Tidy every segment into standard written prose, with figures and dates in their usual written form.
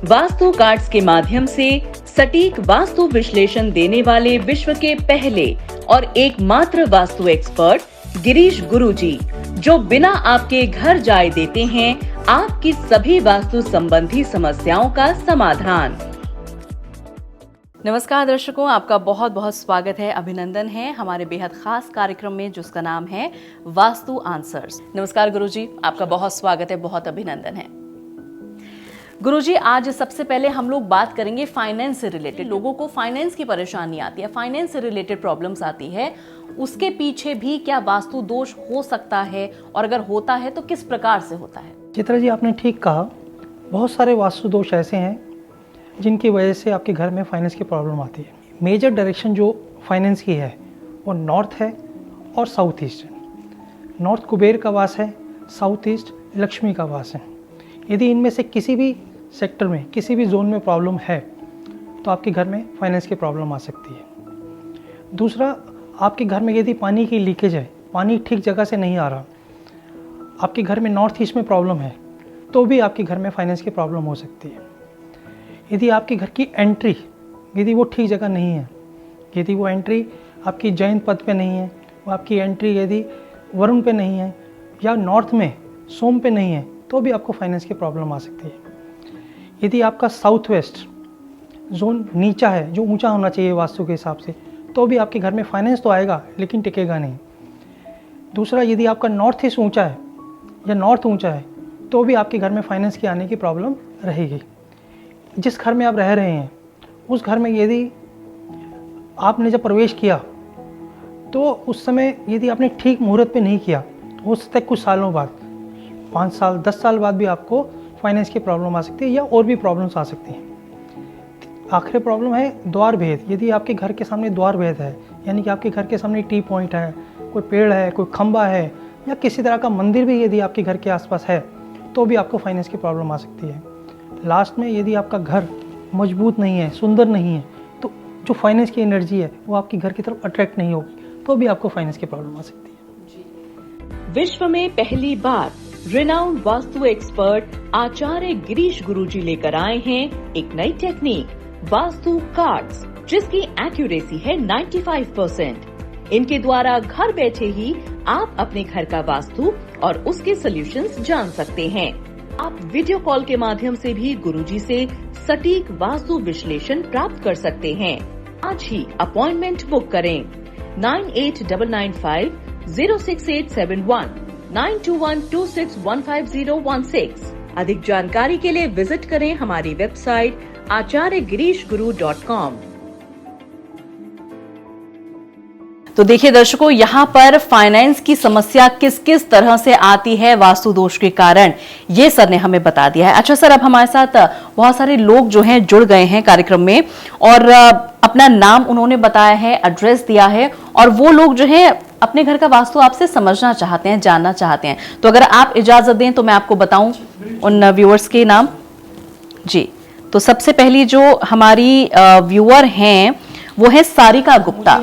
Vastu cards के माध्यम से सटीक वास्तु विश्लेषण देने वाले विश्व के पहले और एकमात्र वास्तु एक्सपर्ट गिरीश गुरुजी, जो बिना आपके घर जाए देते हैं आपकी सभी वास्तु संबंधी समस्याओं का समाधान। नमस्कार दर्शकों, आपका बहुत बहुत स्वागत है, अभिनंदन है हमारे बेहद खास कार्यक्रम में जिसका नाम है वास्तु आंसर्स। नमस्कार गुरुजी, आपका बहुत स्वागत है, बहुत अभिनंदन है। गुरुजी, आज सबसे पहले हम लोग बात करेंगे फाइनेंस से रिलेटेड। लोगों को फाइनेंस की परेशानी आती है, फाइनेंस से रिलेटेड प्रॉब्लम्स आती है, उसके पीछे भी क्या वास्तु दोष हो सकता है और अगर होता है तो किस प्रकार से होता है? चित्रा जी, आपने ठीक कहा। बहुत सारे वास्तु दोष ऐसे हैं जिनकी वजह से आपके घर में फाइनेंस की प्रॉब्लम आती है। मेजर डायरेक्शन जो फाइनेंस की है वो नॉर्थ है और साउथ ईस्ट है। नॉर्थ कुबेर का वास है, साउथ ईस्ट लक्ष्मी का वास है। यदि इनमें से किसी भी सेक्टर में, किसी भी जोन में प्रॉब्लम है तो आपके घर में फाइनेंस की प्रॉब्लम आ सकती है। दूसरा, आपके घर में यदि पानी की लीकेज है, पानी ठीक जगह से नहीं आ रहा, आपके घर में नॉर्थ ईस्ट में प्रॉब्लम है, तो भी आपके घर में फाइनेंस की प्रॉब्लम हो सकती है। यदि आपके घर की एंट्री यदि वो ठीक जगह नहीं है, यदि वो एंट्री आपकी जयंत पद पे नहीं है, वो आपकी एंट्री यदि वरुण पे नहीं है या नॉर्थ में सोम पे नहीं है, तो भी आपको फाइनेंस की प्रॉब्लम आ सकती है। यदि आपका साउथ वेस्ट जोन नीचा है, जो ऊंचा होना चाहिए वास्तु के हिसाब से, तो भी आपके घर में फाइनेंस तो आएगा लेकिन टिकेगा नहीं। दूसरा, यदि आपका नॉर्थ ईस्ट ऊंचा है या नॉर्थ ऊंचा है, तो भी आपके घर में फाइनेंस की आने की प्रॉब्लम रहेगी। जिस घर में आप रह रहे हैं उस घर में यदि आपने जब प्रवेश किया तो उस समय यदि आपने ठीक मुहूर्त पे नहीं किया, हो सकता है कुछ सालों बाद, 5 साल 10 साल बाद भी आपको फाइनेंस की प्रॉब्लम आ सकती है या और भी प्रॉब्लम्स आ सकती हैं। आखिरी प्रॉब्लम है द्वार भेद। यदि आपके घर के सामने द्वार भेद है, यानी कि आपके घर के सामने टी पॉइंट है, कोई पेड़ है, कोई खंबा है या किसी तरह का मंदिर भी यदि आपके घर के आसपास है, तो भी आपको फाइनेंस की प्रॉब्लम आ सकती है। लास्ट में, यदि आपका घर मजबूत नहीं है, सुंदर नहीं है, तो जो फाइनेंस की एनर्जी है वो आपके घर की तरफ अट्रैक्ट नहीं होगी, तो भी आपको फाइनेंस की प्रॉब्लम आ सकती है। विश्व में पहली बार रिनाउंड वास्तु एक्सपर्ट आचार्य गिरीश गुरुजी लेकर आए हैं एक नई टेक्निक, वास्तु कार्ड्स, जिसकी एक्यूरेसी है 95%। इनके द्वारा घर बैठे ही आप अपने घर का वास्तु और उसके सॉल्यूशंस जान सकते हैं। आप वीडियो कॉल के माध्यम से भी गुरुजी से सटीक वास्तु विश्लेषण प्राप्त कर सकते हैं। आज ही अपॉइंटमेंट बुक करें 9895 06871 9212615016। अधिक जानकारी के लिए विजिट करें हमारी वेबसाइट acharyagirishguru.com। तो देखिए दर्शकों, यहाँ पर फाइनेंस की समस्या किस किस तरह से आती है वास्तु दोष के कारण, ये सर ने हमें बता दिया है। अच्छा सर, अब हमारे साथ बहुत सारे लोग जो हैं जुड़ गए हैं कार्यक्रम में और अपना नाम उन्होंने बताया है, एड्रेस दिया है, और वो लोग जो है अपने घर का वास्तु आपसे समझना चाहते हैं, जानना चाहते हैं। तो अगर आप इजाजत दें तो मैं आपको बताऊं उन व्यूअर्स के नाम। जी, तो सबसे पहली जो हमारी व्यूअर हैं वो है सारिका गुप्ता।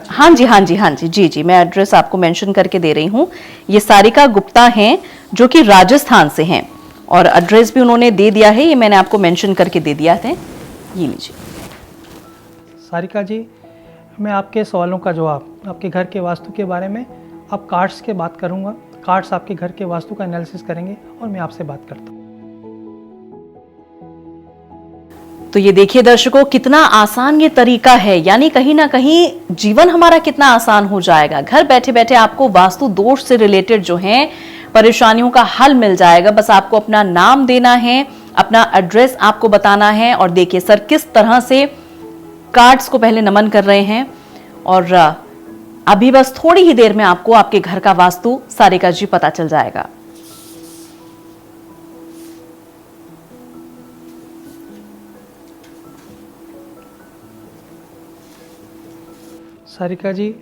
हाँ जी हाँ जी हाँ जी जी जी, मैं एड्रेस आपको मेंशन करके दे रही हूँ। ये सारिका गुप्ता हैं जो कि राजस्थान से हैं और एड्रेस भी उन्होंने दे दिया है, ये मैंने आपको मेंशन करके दे दिया है, ये लीजिए। सारिका जी, मैं आपके सवालों का जवाब, आपके घर के वास्तु के बारे में अब कार्ड्स के बात करूंगा। कार्ड्स आपके घर के वास्तु का एनालिसिस करेंगे और मैं आपसे बात करता हूँ। तो ये देखिए दर्शकों, कितना आसान ये तरीका है, यानी कहीं ना कहीं जीवन हमारा कितना आसान हो जाएगा। घर बैठे बैठे आपको वास्तु दोष से रिलेटेड जो है परेशानियों का हल मिल जाएगा। बस आपको अपना नाम देना है, अपना एड्रेस आपको बताना है। और देखिए सर किस तरह से कार्ड्स को पहले नमन कर रहे हैं और अभी बस थोड़ी ही देर में आपको आपके घर का वास्तु सारिका जी पता चल जाएगा। सारिका जी,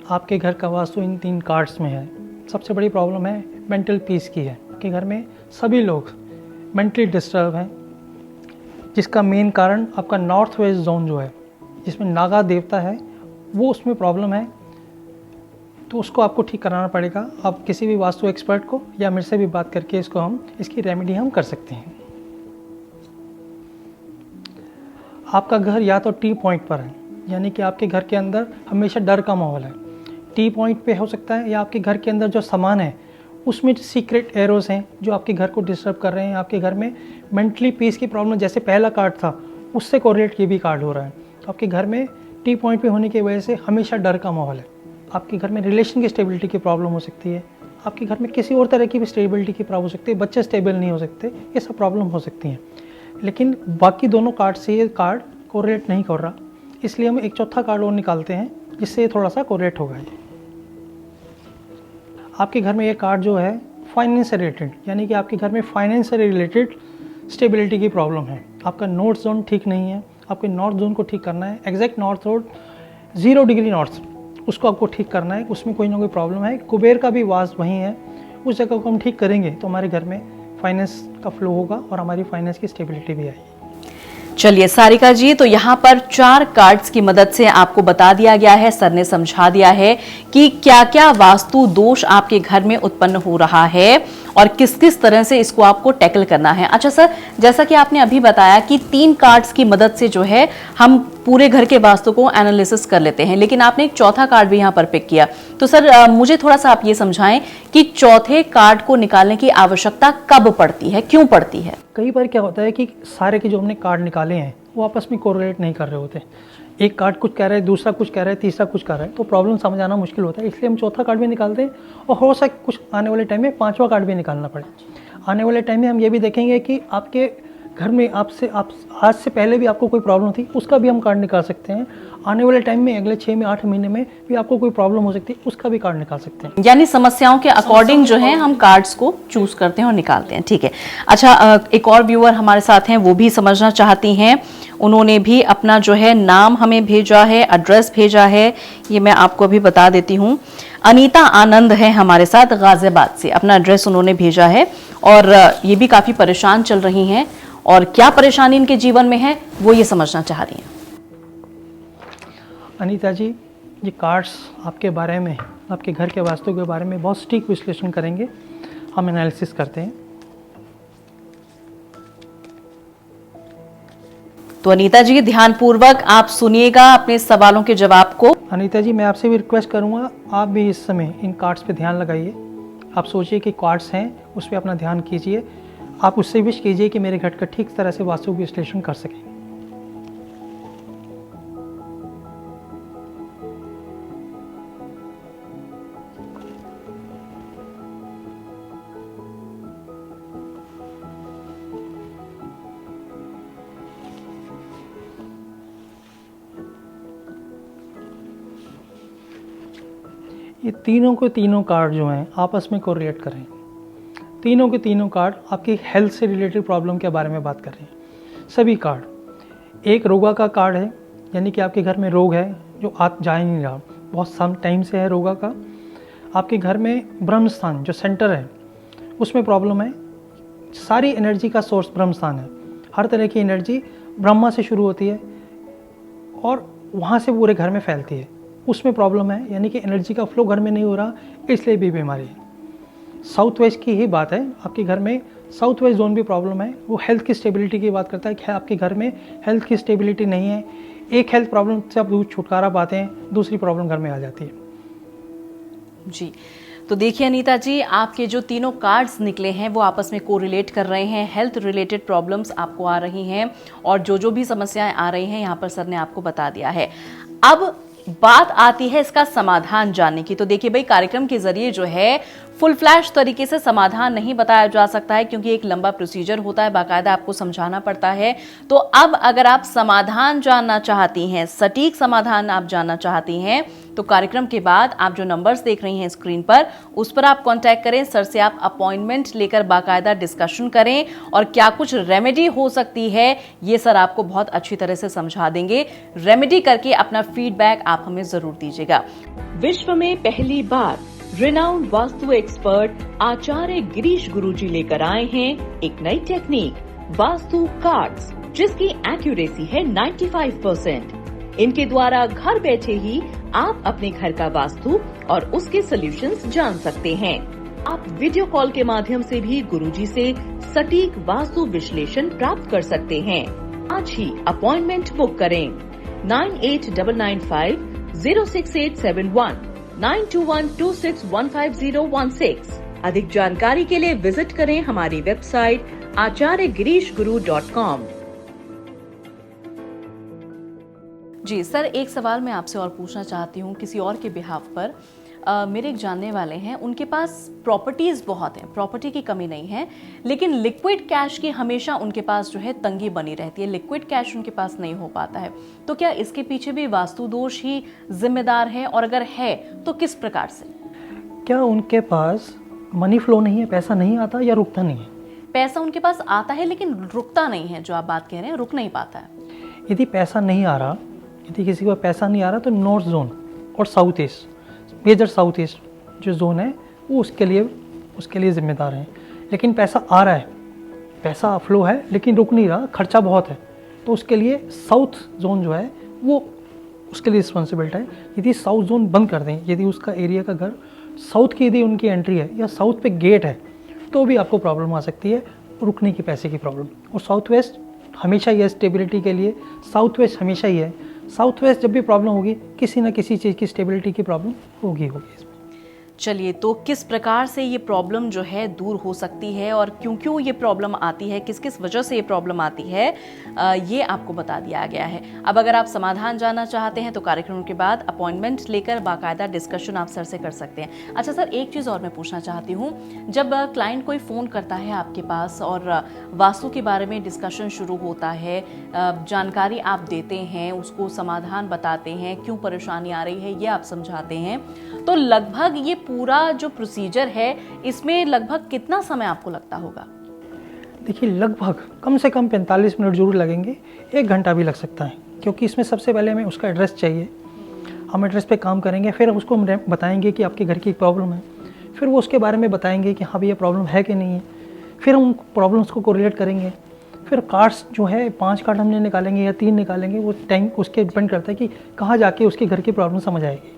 आपके घर का वास्तु इन 3 कार्ड्स में है। सबसे बड़ी प्रॉब्लम है मेंटल पीस की है कि घर में सभी लोग मेंटली डिस्टर्ब हैं, जिसका मेन कारण आपका नॉर्थ वेस्ट जोन जो है, जिसमें नागा देवता है, वो उसमें प्रॉब्लम है। तो उसको आपको ठीक कराना पड़ेगा। आप किसी भी वास्तु एक्सपर्ट को या मेरे से भी बात करके इसको हम इसकी रेमेडी हम कर सकते हैं। आपका घर या तो टी पॉइंट पर है, यानी कि आपके घर के अंदर हमेशा डर का माहौल है, टी पॉइंट पे हो सकता है, या आपके घर के अंदर जो सामान है उसमें सीक्रेट एरोस हैं जो आपके घर को डिस्टर्ब कर रहे हैं, आपके घर में मेंटली पीस की प्रॉब्लम, जैसे पहला कार्ड था उससे कोरिलेट ये भी कार्ड हो रहा है। तो आपके घर में टी पॉइंट पे होने की वजह से हमेशा डर का माहौल है। आपके घर में रिलेशन की स्टेबिलिटी की प्रॉब्लम हो सकती है, आपके घर में किसी और तरह की भी स्टेबिलिटी की प्रॉब्लम हो सकती है, बच्चे स्टेबल नहीं हो सकते, ये सब प्रॉब्लम हो सकती हैं। लेकिन बाकी दोनों कार्ड से ये कार्ड कोरिलेट नहीं कर रहा, इसलिए हम एक चौथा कार्ड और निकालते हैं जिससे ये थोड़ा सा कोरिलेट होगा। आपके घर में ये कार्ड जो है फाइनेंस से रिलेटेड, यानी कि आपके घर में फाइनेंस से रिलेटेड स्टेबिलिटी की प्रॉब्लम है। आपका नॉर्थ जोन ठीक नहीं है, आपके नॉर्थ जोन को ठीक करना है। Exact north road 0 degree north, उसको आपको ठीक करना है, उसमें कोई ना कोई प्रॉब्लम है। कुबेर का भी वास वहीं है, उस जगह को हम ठीक करेंगे तो हमारे घर में फाइनेंस का फ्लो होगा और हमारी फाइनेंस की स्टेबिलिटी भी आएगी। चलिए सारिका जी, तो यहाँ पर 4 कार्ड्स की मदद से आपको बता दिया गया है, सर ने समझा दिया है कि क्या क्या वास्तु दोष आपके घर में उत्पन्न हो रहा है और किस किस तरह से इसको आपको टैकल करना है। अच्छा सर, जैसा कि आपने अभी बताया कि 3 कार्ड्स की मदद से जो है हम पूरे घर के वास्तु को एनालिसिस कर लेते हैं, लेकिन आपने एक चौथा कार्ड भी यहाँ पर पिक किया। तो सर मुझे थोड़ा सा आप ये समझाएं कि चौथे कार्ड को निकालने की आवश्यकता कब पड़ती है, क्यों पड़ती है? कई बार क्या होता है कि सारे के जो हमने कार्ड निकाले हैं वो आपस में कोरिलेट नहीं कर रहे होते। एक कार्ड कुछ कह रहा है, दूसरा कुछ कह रहा है, तीसरा कुछ कह रहा है, तो प्रॉब्लम समझाना मुश्किल होता है। इसलिए हम चौथा कार्ड भी निकालते हैं और हो सकता कुछ आने वाले टाइम में 5वां कार्ड भी निकालना पड़े। आने वाले टाइम में हम ये भी देखेंगे कि आपके घर में आप आज से पहले भी आपको कोई प्रॉब्लम थी, उसका भी हम कार्ड निकाल सकते हैं। आने वाले टाइम में अगले 6 में 8 महीने में भी आपको कोई प्रॉब्लम हो सकती है, उसका भी कार्ड निकाल सकते हैं। यानी समस्याओं के अकॉर्डिंग जो है हम कार्ड्स को चूज करते हैं और निकालते हैं। ठीक है। अच्छा, एक और व्यूअर हमारे साथ हैं, वो भी समझना चाहती हैं। उन्होंने भी अपना जो है नाम हमें भेजा है, एड्रेस भेजा है, ये मैं आपको अभी बता देती हूँ। अनीता आनंद है हमारे साथ गाजियाबाद से, अपना एड्रेस उन्होंने भेजा है और ये भी काफी परेशान चल रही हैं और क्या परेशानी इनके जीवन में है वो ये समझना चाह रही हैं। अनीता जी, ये कार्ड्स आपके बारे में, आपके घर के वास्तु के बारे में बहुत सटीक विश्लेषण करेंगे, हम एनालिसिस करते हैं। तो अनीता जी ध्यानपूर्वक आप सुनिएगा अपने सवालों के जवाब को। अनीता जी, मैं आपसे भी रिक्वेस्ट करूंगा, आप भी इस समय इन कार्ड्स पे ध्यान लगाइए। आप सोचिए कि कार्ड्स हैं, उस पर अपना ध्यान कीजिए। आप उससे विश कीजिए कि मेरे घर का ठीक तरह से वास्तु विश्लेषण कर सकें। ये तीनों के तीनों कार्ड जो हैं आपस में कोरिलेट कर रहे हैं। तीनों के तीनों कार्ड आपकी हेल्थ से रिलेटेड प्रॉब्लम के बारे में बात कर रहे हैं। सभी कार्ड, एक रोगा का कार्ड है, यानी कि आपके घर में रोग है जो आप जा ही नहीं रहा, बहुत सम टाइम से है रोगा का। आपके घर में ब्रह्म स्थान जो सेंटर है उसमें प्रॉब्लम है। सारी एनर्जी का सोर्स ब्रह्म स्थान है, हर तरह की एनर्जी ब्रह्मा से शुरू होती है और वहाँ से पूरे घर में फैलती है, उसमें प्रॉब्लम है, यानी कि एनर्जी का फ्लो घर में नहीं हो रहा, इसलिए भी बीमारी है। साउथ वेस्ट की ही बात है, आपके घर में साउथ वेस्ट जोन भी प्रॉब्लम है, वो हेल्थ की स्टेबिलिटी की बात करता है कि आपके घर में हेल्थ की स्टेबिलिटी नहीं है। एक हेल्थ प्रॉब्लम से आप छुटकारा पाते हैं, दूसरी प्रॉब्लम घर में आ जाती है। जी, तो देखिए अनीता जी, आपके जो तीनों कार्ड्स निकले हैं वो आपस में कोरिलेट कर रहे हैं। हेल्थ रिलेटेड प्रॉब्लम्स आपको आ रही हैं और जो भी समस्याएं आ रही हैं यहाँ पर सर ने आपको बता दिया है। अब बात आती है इसका समाधान जानने की। तो देखिए भाई, कार्यक्रम के जरिए जो है फुल फ्लैश तरीके से समाधान नहीं बताया जा सकता है, क्योंकि एक लंबा प्रोसीजर होता है, बाकायदा आपको समझाना पड़ता है। तो अब अगर आप समाधान जानना चाहती हैं, सटीक समाधान आप जानना चाहती हैं, तो कार्यक्रम के बाद आप जो नंबर्स देख रही हैं स्क्रीन पर, उस पर आप कांटेक्ट करें, सर से आप अपॉइंटमेंट लेकर बाकायदा डिस्कशन करें और क्या कुछ रेमेडी हो सकती है ये सर आपको बहुत अच्छी तरह से समझा देंगे। रेमेडी करके अपना फीडबैक आप हमें जरूर दीजिएगा। विश्व में पहली बार रिनाउंड वास्तु एक्सपर्ट आचार्य गिरीश गुरुजी लेकर आए हैं एक नई टेक्निक, वास्तु कार्ड्स, जिसकी एक्यूरेसी है 95%। इनके द्वारा घर बैठे ही आप अपने घर का वास्तु और उसके सॉल्यूशंस जान सकते हैं। आप वीडियो कॉल के माध्यम से भी गुरुजी से सटीक वास्तु विश्लेषण प्राप्त कर सकते हैं। आज ही अपॉइंटमेंट बुक करें 9899506871 9212615016। अधिक जानकारी के लिए विजिट करें हमारी वेबसाइट acharyagirishguru.com। जी सर, एक सवाल मैं आपसे और पूछना चाहती हूँ किसी और के बिहाफ पर। मेरे एक जानने वाले हैं, उनके पास प्रॉपर्टीज़ बहुत हैं, प्रॉपर्टी की कमी नहीं है, लेकिन लिक्विड कैश की हमेशा उनके पास जो है तंगी बनी रहती है, लिक्विड कैश उनके पास नहीं हो पाता है। तो क्या इसके पीछे भी वास्तु दोष ही जिम्मेदार है, और अगर है तो किस प्रकार से? क्या उनके पास मनी फ्लो नहीं है, पैसा नहीं आता या रुकता नहीं है? पैसा उनके पास आता है लेकिन रुकता नहीं है, जो आप बात कह रहे हैं, रुक नहीं पाता है। यदि पैसा नहीं आ रहा, यदि किसी को पैसा नहीं आ रहा, तो नॉर्थ जोन और south east, major south east जो जोन है वो उसके लिए जिम्मेदार हैं। लेकिन पैसा आ रहा है, पैसा फ्लो है लेकिन रुक नहीं रहा, खर्चा बहुत है, तो उसके लिए साउथ जोन जो है वो उसके लिए रिस्पॉन्सिबिलिटी है। यदि साउथ जोन बंद कर दें, यदि उसका एरिया का घर साउथ की यदि उनकी एंट्री है या साउथ पे गेट है, तो भी आपको प्रॉब्लम आ सकती है, रुकने की पैसे की प्रॉब्लम। और साउथ वेस्ट हमेशा ही है स्टेबिलिटी के लिए, साउथ वेस्ट हमेशा ही है। साउथ वेस्ट जब भी प्रॉब्लम होगी, किसी ना किसी चीज़ की स्टेबिलिटी की प्रॉब्लम होगी इसमें। चलिए, तो किस प्रकार से ये प्रॉब्लम जो है दूर हो सकती है, और क्यों क्यों ये प्रॉब्लम आती है, किस किस वजह से ये प्रॉब्लम आती है, ये आपको बता दिया गया है। अब अगर आप समाधान जानना चाहते हैं तो कार्यक्रम के बाद अपॉइंटमेंट लेकर बाकायदा डिस्कशन आप सर से कर सकते हैं। अच्छा सर, एक चीज़ और मैं पूछना चाहती हूँ, जब क्लाइंट कोई फ़ोन करता है आपके पास और वास्तु के बारे में डिस्कशन शुरू होता है, जानकारी आप देते हैं, उसको समाधान बताते हैं, क्यों परेशानी आ रही है ये आप समझाते हैं, तो लगभग ये पूरा जो प्रोसीजर है इसमें लगभग कितना समय आपको लगता होगा? देखिए, लगभग कम से कम 45 मिनट जरूर लगेंगे, 1 घंटा भी लग सकता है, क्योंकि इसमें सबसे पहले हमें उसका एड्रेस चाहिए। हम एड्रेस पे काम करेंगे, फिर उसको हम बताएंगे कि आपके घर की प्रॉब्लम है, फिर वो उसके बारे में बताएंगे कि हाँ भैया प्रॉब्लम है कि नहीं है, फिर हम प्रॉब्लम्स को कोरिलेट करेंगे। फिर कार्ड्स जो है 5 कार्ड हमने निकालेंगे या 3 निकालेंगे, वो टाइम उसके डिपेंड करता है कि कहाँ जाके उसके घर की प्रॉब्लम समझ आएगी।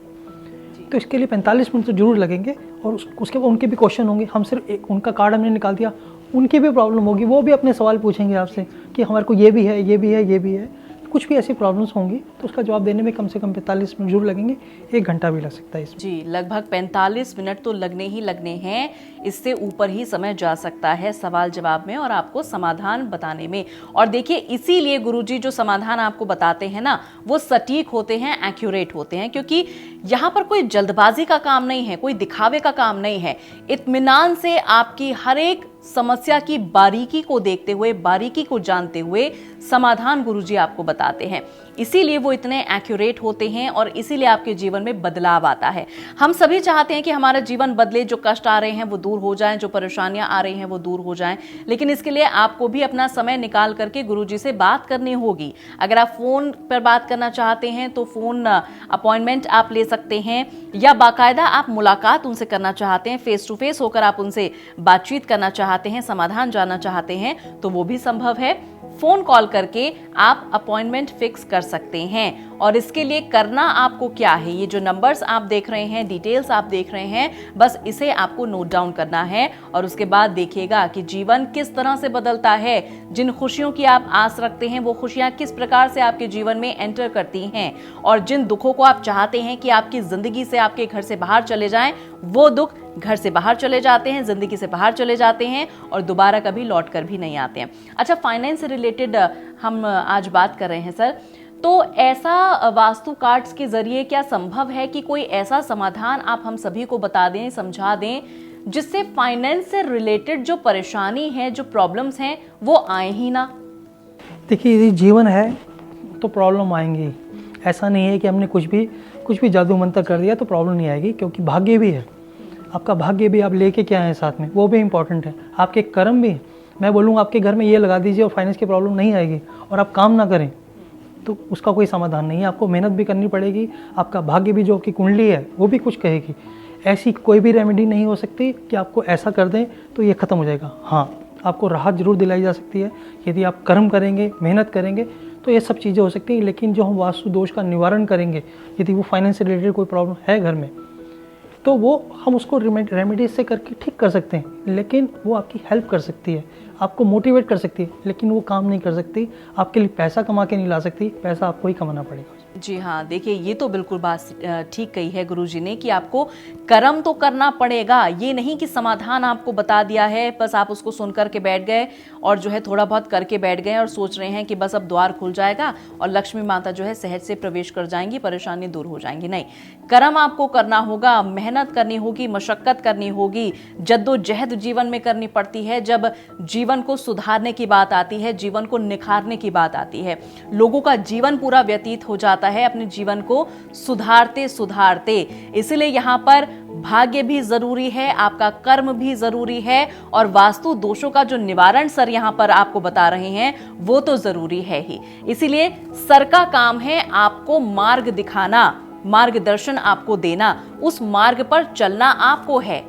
तो इसके लिए 45 मिनट तो जरूर लगेंगे, और उसके बाद उनके भी क्वेश्चन होंगे। हम सिर्फ एक उनका कार्ड हमने निकाल दिया, उनकी भी प्रॉब्लम होगी, वो भी अपने सवाल पूछेंगे आपसे कि हमारे को ये भी है, ये भी है, ये भी है। कुछ भी ऐसी प्रॉब्लम्स होंगी तो उसका जवाब देने में कम से कम 45 मिनट जरूर लगेंगे, 1 घंटा भी लग सकता है इसमें। जी, लगभग 45 मिनट तो लगने ही लगने हैं, इससे ऊपर ही समय जा सकता है सवाल जवाब में और आपको समाधान बताने में। और देखिए, इसीलिए गुरुजी जो समाधान आपको बताते हैं ना, वो सटीक होते हैं, एक्यूरेट होते हैं, क्योंकि यहाँ पर कोई जल्दबाजी का काम नहीं है, कोई दिखावे का काम नहीं है। इत्मीनान से आपकी हर एक समस्या की बारीकी को देखते हुए, बारीकी को जानते हुए समाधान गुरुजी आपको बताते हैं। इसीलिए वो इतने एक्यूरेट होते हैं और इसीलिए आपके जीवन में बदलाव आता है। हम सभी चाहते हैं कि हमारा जीवन बदले, जो कष्ट आ रहे हैं वो दूर हो जाएं, जो परेशानियां आ रही हैं वो दूर हो जाएं, लेकिन इसके लिए आपको भी अपना समय निकाल करके गुरुजी से बात करनी होगी। अगर आप फोन पर बात करना चाहते हैं तो फोन अपॉइंटमेंट आप ले सकते हैं, या बाकायदा आप मुलाकात उनसे करना चाहते हैं, फेस टू फेस होकर आप उनसे बातचीत करना चाहते हैं, समाधान जानना चाहते हैं, तो वो भी संभव है। फोन कॉल करके आप अपॉइंटमेंट फिक्स कर सकते हैं। और इसके लिए करना आपको क्या है, ये जो नंबर्स आप देख रहे हैं, डिटेल्स आप देख रहे हैं, बस इसे आपको नोट डाउन करना है, और उसके बाद देखिएगा कि जीवन किस तरह से बदलता है। जिन खुशियों की आप आस रखते हैं वो खुशियां किस प्रकार से आपके जीवन में एंटर करती हैं, और जिन दुखों को आप चाहते हैं कि आपकी जिंदगी से, आपके घर से बाहर चले जाएं, वो दुख घर से बाहर चले जाते हैं, जिंदगी से बाहर चले जाते हैं और दोबारा कभी लौट कर भी नहीं आते हैं। अच्छा, फाइनेंस से रिलेटेड हम आज बात कर रहे हैं सर, तो ऐसा वास्तु कार्ड्स के जरिए क्या संभव है कि कोई ऐसा समाधान आप हम सभी को बता दें, समझा दें, जिससे फाइनेंस से रिलेटेड जो परेशानी है, जो प्रॉब्लम्स हैं, वो आए ही ना? देखिए, यदि जीवन है तो प्रॉब्लम आएंगी। ऐसा नहीं है कि हमने कुछ भी जादू मंत्र कर दिया तो प्रॉब्लम नहीं आएगी, क्योंकि भाग्य भी है। आपका भाग्य भी आप लेके क्या है साथ में, वो भी इंपॉर्टेंट है। आपके कर्म भी, मैं बोलूँगा आपके घर में ये लगा दीजिए और फाइनेंस की प्रॉब्लम नहीं आएगी, और आप काम ना करें तो उसका कोई समाधान नहीं है। आपको मेहनत भी करनी पड़ेगी, आपका भाग्य भी, जो आपकी कुंडली है वो भी कुछ कहेगी। ऐसी कोई भी रेमेडी नहीं हो सकती कि आपको ऐसा कर दें तो ये ख़त्म हो जाएगा। हाँ, आपको राहत जरूर दिलाई जा सकती है यदि आप कर्म करेंगे, मेहनत करेंगे, तो ये सब चीज़ें हो सकती हैं। लेकिन जो हम वास्तु दोष का निवारण करेंगे, यदि वो फाइनेंस से रिलेटेड कोई प्रॉब्लम है घर में, तो वो हम उसको रेमेडी से करके ठीक कर सकते हैं, लेकिन वो आपकी हेल्प कर सकती है, आपको मोटिवेट कर सकती है, लेकिन वो काम नहीं कर सकती, आपके लिए पैसा कमा के नहीं ला सकती, पैसा आपको ही कमाना पड़ेगा। जी हाँ, देखिए ये तो बिल्कुल बात ठीक कही है गुरुजी ने कि आपको कर्म तो करना पड़ेगा। ये नहीं कि समाधान आपको बता दिया है, बस आप उसको सुन करके बैठ गए और जो है थोड़ा बहुत करके बैठ गए और सोच रहे हैं कि बस अब द्वार खुल जाएगा और लक्ष्मी माता जो है सहज से प्रवेश कर जाएंगी, परेशानी दूर हो जाएंगी। नहीं, कर्म आपको करना होगा, मेहनत करनी होगी, मशक्कत करनी होगी, जद्दोजहद जीवन में करनी पड़ती है। जब जीवन को सुधारने की बात आती है, जीवन को निखारने की बात आती है, लोगों का जीवन पूरा व्यतीत हो जाता है अपने जीवन को सुधारते सुधारते। इसलिए यहाँ पर भाग्य भी जरूरी है, आपका कर्म भी जरूरी है और वास्तु दोषों का जो निवारण सर यहाँ पर आपको बता रहे हैं वो तो जरूरी है ही। इसीलिए सर का काम है आपको मार्ग दिखाना, मार्गदर्शन आपको देना, उस मार्ग पर चलना आपको है,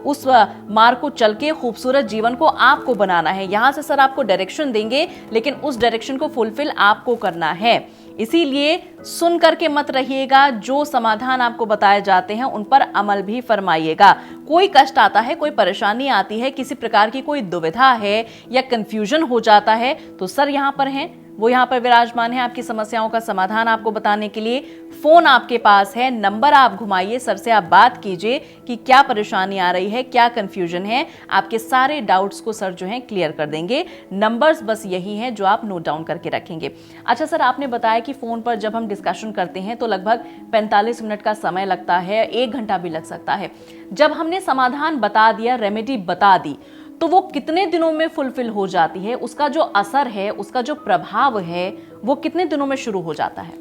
उस मार्ग को चल के खूबसूरत जीवन को आपको बनाना है। यहां से सर आपको डायरेक्शन देंगे, लेकिन उस डायरेक्शन को फुलफिल आपको करना है। इसीलिए सुन करके मत रहिएगा, जो समाधान आपको बताए जाते हैं उन पर अमल भी फरमाइएगा। कोई कष्ट आता है, कोई परेशानी आती है, किसी प्रकार की कोई दुविधा है या कंफ्यूजन हो जाता है, तो सर यहाँ पर हैं, वो यहाँ पर विराजमान है आपकी समस्याओं का समाधान आपको बताने के लिए। फोन आपके पास है, नंबर आप घुमाइए, सर से आप बात कीजिए कि क्या परेशानी आ रही है, क्या कंफ्यूजन है, आपके सारे डाउट्स को सर जो है क्लियर कर देंगे। नंबर्स बस यही हैं जो आप नोट डाउन करके रखेंगे। अच्छा सर, आपने बताया कि फोन पर जब हम डिस्कशन करते हैं तो लगभग 45 मिनट का समय लगता है, 1 घंटा भी लग सकता है। जब हमने समाधान बता दिया, रेमेडी बता दी, तो वो कितने दिनों में फुलफिल हो जाती है? उसका जो असर है, उसका जो प्रभाव है, वो कितने दिनों में शुरू हो जाता है?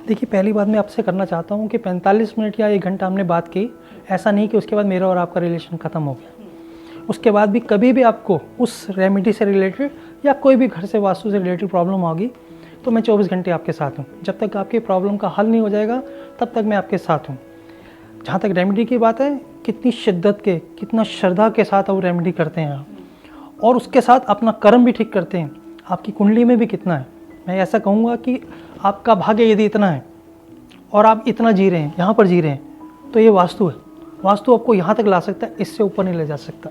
देखिए, पहली बात मैं आपसे करना चाहता हूँ कि 45 मिनट या 1 घंटा हमने बात की, ऐसा नहीं कि उसके बाद मेरा और आपका रिलेशन ख़त्म हो गया। उसके बाद भी कभी भी आपको उस रेमेडी से रिलेटेड या कोई भी घर से वास्तु से रिलेटेड प्रॉब्लम होगी तो मैं 24 घंटे आपके साथ हूँ। जब तक आपकी प्रॉब्लम का हल नहीं हो जाएगा तब तक मैं आपके साथ हूँ। जहाँ तक रेमेडी की बात है, कितनी शिद्दत के, कितना श्रद्धा के साथ आप रेमेडी करते हैं आप, और उसके साथ अपना कर्म भी ठीक करते हैं, आपकी कुंडली में भी कितना है। मैं ऐसा कहूँगा कि आपका भाग्य यदि इतना है और आप इतना जी रहे हैं, यहाँ पर जी रहे हैं, तो ये वास्तु है। वास्तु आपको यहाँ तक ला सकता है, इससे ऊपर नहीं ले जा सकता।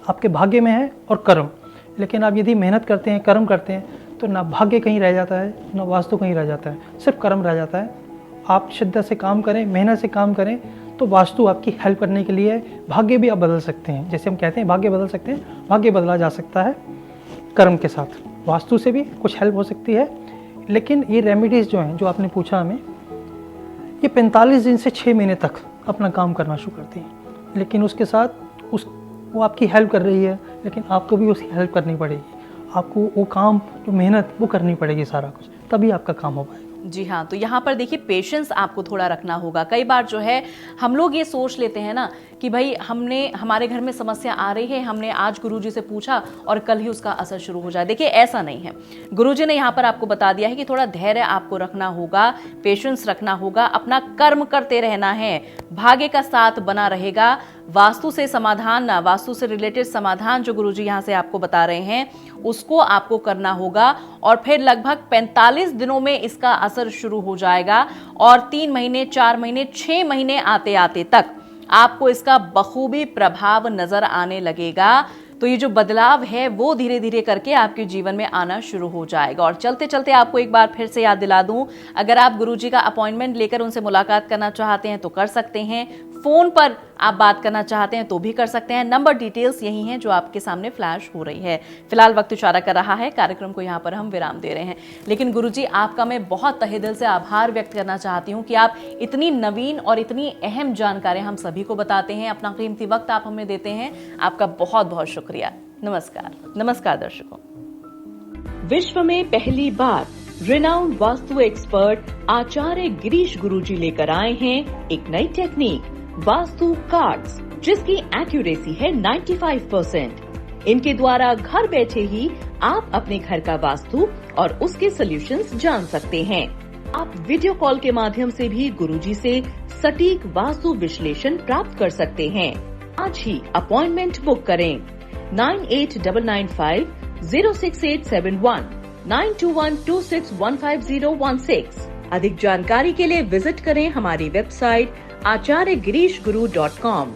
आपके भाग्य में है और कर्म, लेकिन आप यदि मेहनत करते हैं, कर्म करते हैं, तो ना भाग्य कहीं रह जाता है, ना वास्तु कहीं रह जाता है, सिर्फ कर्म रह जाता है। आप शिद्दत से काम करें, मेहनत से काम करें, तो वास्तु आपकी हेल्प करने के लिए है। भाग्य भी आप बदल सकते हैं, जैसे हम कहते हैं भाग्य बदल सकते हैं, भाग्य बदला जा सकता है कर्म के साथ। वास्तु से भी कुछ हेल्प हो सकती है, लेकिन ये रेमेडीज़ जो हैं, जो आपने पूछा हमें, ये 45 दिन से 6 महीने तक अपना काम करना शुरू करती हैं। लेकिन उसके साथ वो आपकी हेल्प कर रही है, लेकिन आपको भी उसकी हेल्प करनी पड़ेगी। आपको वो काम, जो मेहनत, वो करनी पड़ेगी सारा कुछ, तभी आपका काम हो पाएगा। जी हाँ, तो यहाँ पर देखिए पेशेंस आपको थोड़ा रखना होगा। कई बार जो है हम लोग ये सोच लेते हैं ना कि भाई हमारे घर में समस्या आ रही है, हमने आज गुरुजी से पूछा और कल ही उसका असर शुरू हो जाए। देखिए ऐसा नहीं है। गुरुजी ने यहाँ पर आपको बता दिया है कि थोड़ा धैर्य आपको रखना होगा, पेशेंस रखना होगा, अपना कर्म करते रहना है, भाग्य का साथ बना रहेगा। वास्तु से समाधान, वास्तु से रिलेटेड समाधान जो गुरुजी यहाँ से आपको बता रहे हैं, उसको आपको करना होगा और फिर लगभग 45 दिनों में इसका असर शुरू हो जाएगा और 3 महीने, 4 महीने, 6 महीने आते आते तक आपको इसका बखूबी प्रभाव नजर आने लगेगा। तो ये जो बदलाव है वो धीरे धीरे करके आपके जीवन में आना शुरू हो जाएगा। और चलते चलते आपको एक बार फिर से याद दिला दूं, अगर आप गुरुजी का अपॉइंटमेंट लेकर उनसे मुलाकात करना चाहते हैं तो कर सकते हैं, फोन पर आप बात करना चाहते हैं तो भी कर सकते हैं। नंबर डिटेल्स यही हैं जो आपके सामने फ्लैश हो रही है। फिलहाल वक्त इशारा कर रहा है, कार्यक्रम को यहाँ पर हम विराम दे रहे हैं। लेकिन गुरुजी, आपका मैं बहुत तहे दिल से आभार व्यक्त करना चाहती हूँ कि आप इतनी नवीन और इतनी अहम जानकारी हम सभी को बताते हैं, अपना कीमती वक्त आप हमें देते हैं। आपका बहुत बहुत शुक्रिया। नमस्कार। नमस्कार दर्शकों। विश्व में पहली बार रिनाउंड वास्तु एक्सपर्ट आचार्य गिरीश गुरुजी लेकर आए हैं एक नई टेक्निक, वास्तु कार्ड्स, जिसकी एक्यूरेसी है 95%। इनके द्वारा घर बैठे ही आप अपने घर का वास्तु और उसके सॉल्यूशंस जान सकते हैं। आप वीडियो कॉल के माध्यम से भी गुरुजी से सटीक वास्तु विश्लेषण प्राप्त कर सकते हैं। आज ही अपॉइंटमेंट बुक करें 9895 06871 92126150116। अधिक जानकारी के लिए विजिट करें हमारी वेबसाइट acharyagirishguru.com।